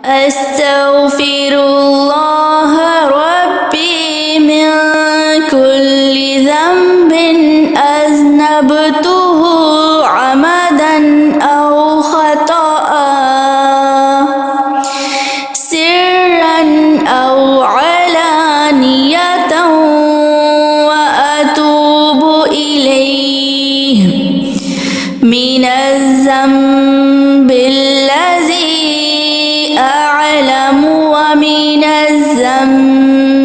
أستغفر الله ربي من كل ذنب أذنبته عمدا أو خطأ سرا أو علانية وأتوب إليه من الذنب الذي أعلم ومن الذنب